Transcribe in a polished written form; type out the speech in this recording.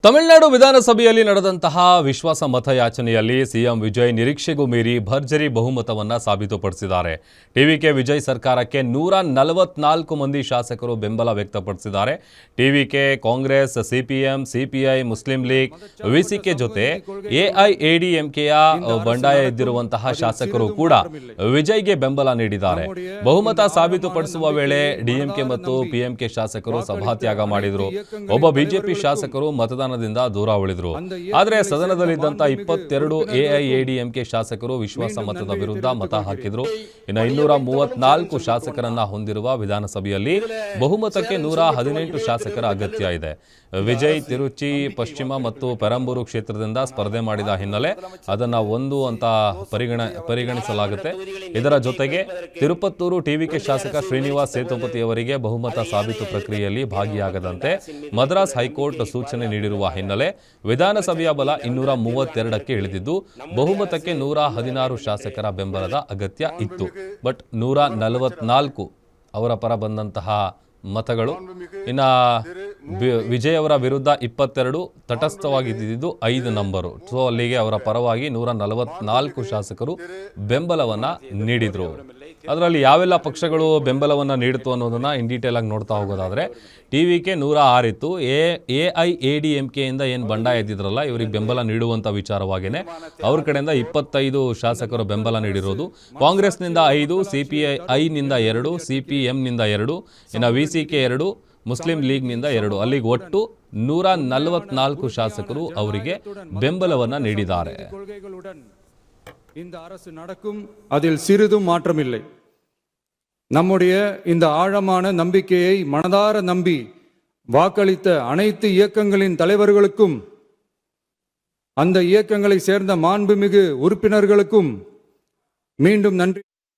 ತಮಿಳುನಾಡು ವಿಧಾನಸಭೆಯಲ್ಲಿ ನಡೆದಂತಹ ವಿಶ್ವಾಸ ಮತಯಾಚನೆಯಲ್ಲಿ ಸಿಎಂ ವಿಜಯ್ ನಿರೀಕ್ಷೆಗೂ ಮೀರಿ ಭರ್ಜರಿ ಬಹುಮತವನ್ನ ಸಾಬೀತುಪಡಿಸಿದ್ದಾರೆ. ಟಿವಿಕೆ ವಿಜಯ್ ಸರ್ಕಾರಕ್ಕೆ 144 ಮಂದಿ ಶಾಸಕರು ಬೆಂಬಲ ವ್ಯಕ್ತಪಡಿಸಿದ್ದಾರೆ. TVK, Congress, CPM, CPI, Muslim league, VCK ಜೊತೆ ಎಐಎಡಿಎಂಕೆಯ ಬಂಡಾಯ ಎದ್ದಿರುವಂತಹ ಶಾಸಕರು ಕೂಡ ವಿಜಯ್ಗೆ ಬೆಂಬಲ ನೀಡಿದ್ದಾರೆ. ಬಹುಮತ ಸಾಬೀತುಪಡಿಸುವ ವೇಳೆ ಡಿಎಂಕೆ ಮತ್ತು ಪಿಎಂಕೆ ಶಾಸಕರು ಸಭಾತ್ಯಾಗ ಮಾಡಿದರು. ಒಬ್ಬ ಬಿಜೆಪಿ ಶಾಸಕರು ಮತದಾನ ದೂರ ಉಳಿದ್ರು. ಆದರೆ ಸದನದಲ್ಲಿದ್ದಂತ 22 ಎಐಎಡಿಎಂಕೆ ಶಾಸಕರು ವಿಶ್ವಾಸ ಮತದ ವಿರುದ್ಧ ಮತ ಹಾಕಿದ್ರು. ಇನ್ನು 234 ಶಾಸಕರನ್ನ ಹೊಂದಿರುವ ವಿಧಾನಸಭೆಯಲ್ಲಿ ಬಹುಮತಕ್ಕೆ 118 ಶಾಸಕರ ಅಗತ್ಯ ಇದೆ. ವಿಜಯ್ ತಿರುಚಿ ಪಶ್ಚಿಮ ಮತ್ತು ಪೆರಂಬೂರು ಕ್ಷೇತ್ರದಿಂದ ಸ್ಪರ್ಧೆ ಮಾಡಿದ ಹಿನ್ನೆಲೆ ಅದನ್ನ ಒಂದು ಅಂತ ಪರಿಗಣಿಸಲಾಗುತ್ತೆ. ಇದರ ಜೊತೆಗೆ ತಿರುಪತ್ತೂರು ಟಿವಿಕೆ ಶಾಸಕ ಶ್ರೀನಿವಾಸ್ ಸೇತುಪತಿ ಅವರಿಗೆ ಬಹುಮತ ಸಾಬೀತು ಪ್ರಕ್ರಿಯೆಯಲ್ಲಿ ಭಾಗಿಯಾಗದಂತೆ ಮದ್ರಾಸ್ ಹೈಕೋರ್ಟ್ ಸೂಚನೆ ನೀಡಿರುವ ಹಿನ್ನೆಲೆ ವಿಧಾನಸಭೆಯ ಬಲ 232ಕ್ಕೆ ಇಳಿದಿದ್ದು ಬಹುಮತಕ್ಕೆ 116 ಶಾಸಕರ ಬೆಂಬಲದ ಅಗತ್ಯ ಇತ್ತು. ಬಟ್ 144 ಅವರ ಪರ ಬಂದಂತಹ ಮತಗಳು. ಇನ್ನು ವಿಜಯ್ ಅವರ ವಿರುದ್ಧ 22 ತಟಸ್ಥವಾಗಿದ್ದು 5 ನಂಬರು. ಸೊ ಅಲ್ಲಿಗೆ ಅವರ ಪರವಾಗಿ 144 ಶಾಸಕರು ಬೆಂಬಲವನ್ನ ನೀಡಿದ್ರು. ಅದರಲ್ಲಿ ಯಾವೆಲ್ಲ ಪಕ್ಷಗಳು ಬೆಂಬಲವನ್ನು ನೀಡಿತು ಅನ್ನೋದನ್ನ ಇನ್ ಡೀಟೇಲ್ ಆಗಿ ನೋಡ್ತಾ ಹೋಗೋದಾದ್ರೆ ಟಿವಿಕೆ 106 ಇತ್ತು. ಎಐಎಡಿಎಂಕೆಯಿಂದ ಏನು ಬಂಡಾಯ ಎದ್ದಿದ್ರಲ್ಲ ಇವರಿಗೆ ಬೆಂಬಲ ನೀಡುವಂಥ ವಿಚಾರವಾಗಿಯೇ ಅವ್ರ ಕಡೆಯಿಂದ 25 ಶಾಸಕರು ಬೆಂಬಲ ನೀಡಿರೋದು. ಕಾಂಗ್ರೆಸ್ನಿಂದ 5, ಸಿಪಿಐನಿಂದ 2, ಸಿಪಿಎಂನಿಂದ 2, ಇನ್ನು ವಿಸಿಕೆ 2, ಮುಸ್ಲಿಂ ಲೀಗ್ನಿಂದ 2, ಅಲ್ಲಿಗೆ ಒಟ್ಟು 144 ಶಾಸಕರು ಅವರಿಗೆ ಬೆಂಬಲವನ್ನು ನೀಡಿದ್ದಾರೆ. இந்த அரசு நடக்கும், அதில் சிறிதும் மாற்றமில்லை. நம்முடைய இந்த ஆழமான நம்பிக்கையை மனதார நம்பி வாக்களித்த அனைத்து இயக்கங்களின் தலைவர்களுக்கும் அந்த இயக்கங்களை சேர்ந்த மாண்புமிகு உறுப்பினர்களுக்கும் மீண்டும் நன்றி.